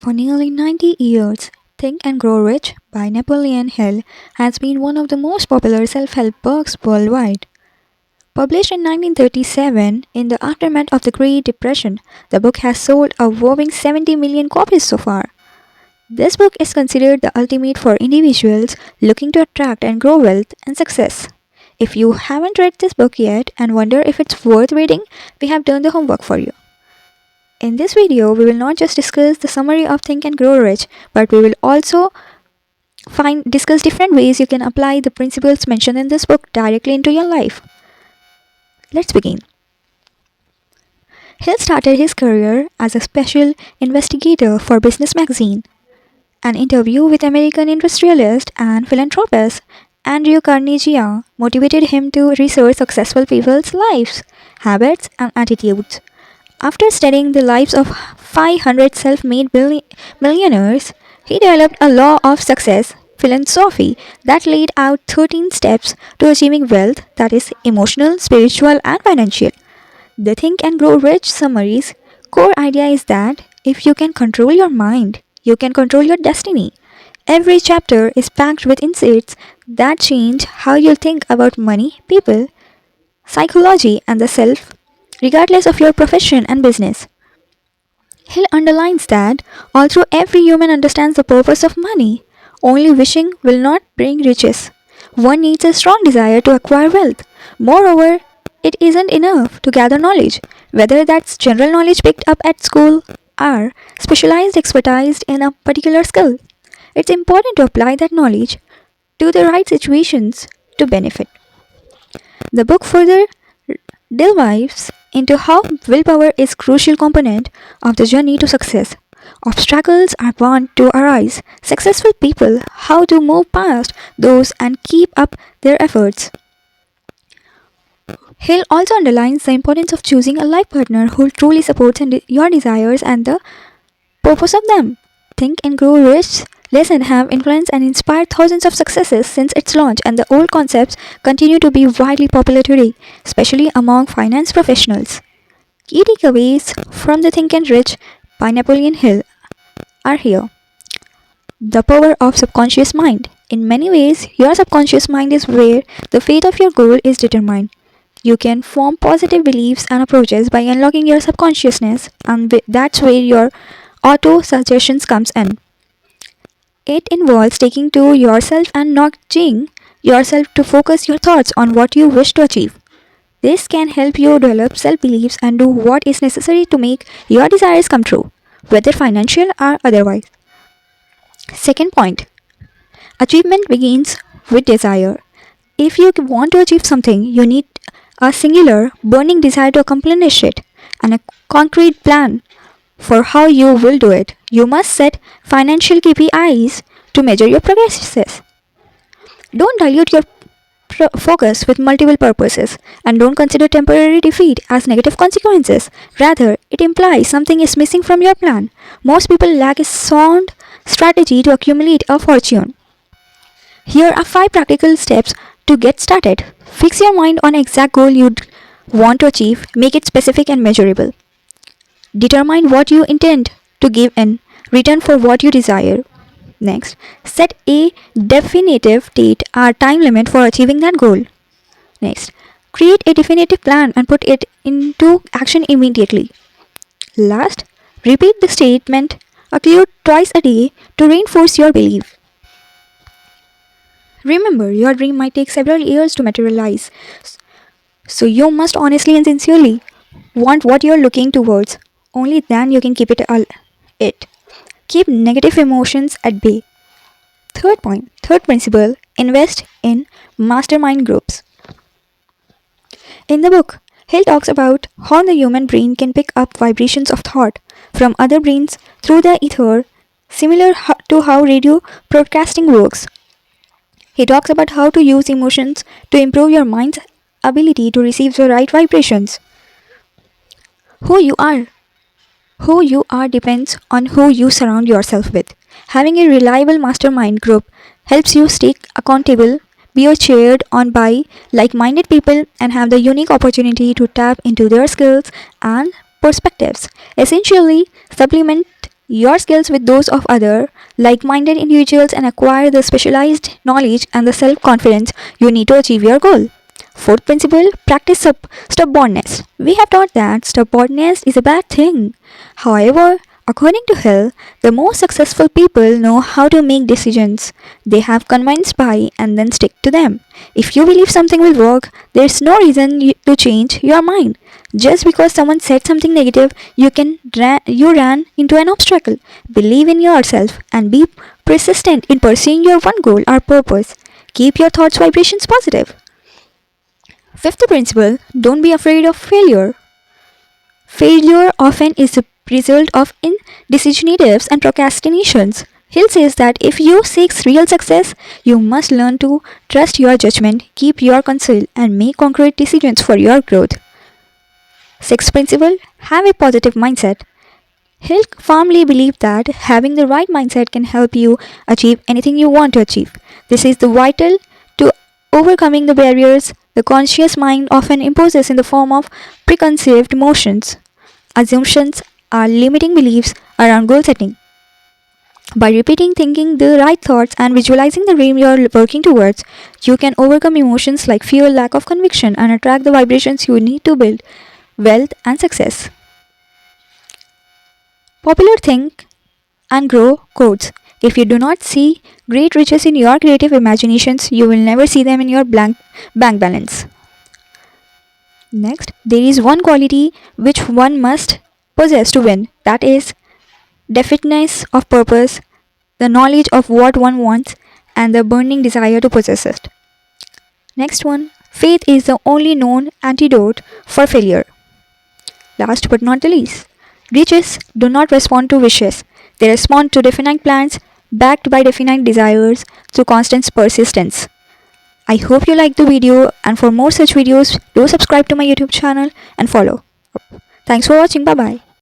For nearly 90 years, Think and Grow Rich by Napoleon Hill has been one of the most popular self help books worldwide. Published in 1937, in the aftermath of the Great Depression, the book has sold a whopping 70 million copies so far. This book is considered the ultimate for individuals looking to attract and grow wealth and success. If you haven't read this book yet and wonder if it's worth reading, we have done the homework for you. In this video, we will not just discuss the summary of Think and Grow Rich, but we will also discuss different ways you can apply the principles mentioned in this book directly into your life. Let's begin. Hill started his career as a special investigator for Business magazine. An interview with American industrialist and philanthropist Andrew Carnegie motivated him to research successful people's lives, habits, and attitudes. After studying the lives of 500 self made millionaires, he developed a law of success philosophy that laid out 13 steps to achieving wealth that is emotional, spiritual, and financial. The Think and Grow Rich summary's core idea is that if you can control your mind, you can control your destiny. Every chapter is packed with insights that change how you think about money, people, psychology, and the self, regardless of your profession and business. Hill underlines that although every human understands the purpose of money, only wishing will not bring riches. One needs a strong desire to acquire wealth. Moreover, it isn't enough to gather knowledge, whether that's general knowledge picked up at school or specialized expertise in a particular skill. It's important to apply that knowledge to the right situations to benefit. The book further delves into how willpower is a crucial component of the journey to success. Obstacles are bound to arise. Successful people how to move past those and keep up their efforts. Hill also underlines the importance of choosing a life partner who truly supports your desires and the purpose of them. Think and Grow Rich lesson have influenced and inspired thousands of successes since its launch, and the old concepts continue to be widely popular today, especially among finance professionals. Key takeaways from the Think and Rich by Napoleon Hill are here. The power of subconscious mind. In many ways, your subconscious mind is where the fate of your goal is determined. You can form positive beliefs and approaches by unlocking your subconsciousness, and that's where your auto suggestions comes in. It involves taking to yourself and nudging yourself to focus your thoughts on what you wish to achieve. This can help you develop self beliefs and do what is necessary to make your desires come true, whether financial or otherwise. Second point, achievement begins with desire. If you want to achieve something, you need a singular, burning desire to accomplish it and a concrete plan for how you will do it. You must set financial KPIs to measure your progress. Don't dilute your focus with multiple purposes and don't consider temporary defeat as negative consequences. Rather, it implies something is missing from your plan. Most people lack a sound strategy to accumulate a fortune. Here are 5 practical steps to get started. Fix your mind on exact goal you want to achieve, make it specific and measurable. Determine what you intend to give in return for what you desire. Next, set a definitive date or time limit for achieving that goal. Next, create a definitive plan and put it into action immediately. Last, repeat the statement occurred twice a day to reinforce your belief. Remember, your dream might take several years to materialize, so you must honestly and sincerely want what you're looking towards. Only then you can keep it. Keep negative emotions at bay. Third principle, invest in mastermind groups. In the book, Hill talks about how the human brain can pick up vibrations of thought from other brains through the ether, similar to how radio broadcasting works. He talks about how to use emotions to improve your mind's ability to receive the right vibrations. Who you are depends on who you surround yourself with. Having a reliable mastermind group helps you stay accountable, be cheered on by like minded people, and have the unique opportunity to tap into their skills and perspectives. Essentially, supplement your skills with those of other like-minded individuals and acquire the specialized knowledge and the self-confidence you need to achieve your goal. Fourth principle, practice stubbornness. We have taught that stubbornness is a bad thing. However, according to Hill, the most successful people know how to make decisions they have convinced by and then stick to them. If you believe something will work, there's no reason to change your mind. Just because someone said something negative, you ran into an obstacle. Believe in yourself and be persistent in pursuing your one goal or purpose. Keep your thoughts vibrations positive. Fifth principle, don't be afraid of failure. Failure often is the result of indecisiveness and procrastinations. Hill says that if you seek real success, you must learn to trust your judgment, keep your counsel, and make concrete decisions for your growth. Sixth principle, have a positive mindset. Hill firmly believes that having the right mindset can help you achieve anything you want to achieve. This is the vital to overcoming the barriers the conscious mind often imposes in the form of preconceived notions, assumptions, or limiting beliefs around goal setting. By repeating thinking the right thoughts and visualizing the dream you are working towards, you can overcome emotions like fear, lack of conviction, and attract the vibrations you need to build wealth and success. Popular Think and Grow quotes. If you do not see great riches in your creative imaginations, you will never see them in your bank balance. Next, there is one quality which one must possess to win, that is, definiteness of purpose, the knowledge of what one wants, and the burning desire to possess it. Next one, faith is the only known antidote for failure. Last but not the least, riches do not respond to wishes, they respond to definite plans backed by definite desires through constant persistence. I hope you liked the video, and for more such videos, do subscribe to my YouTube channel and follow. Thanks for watching. Bye bye.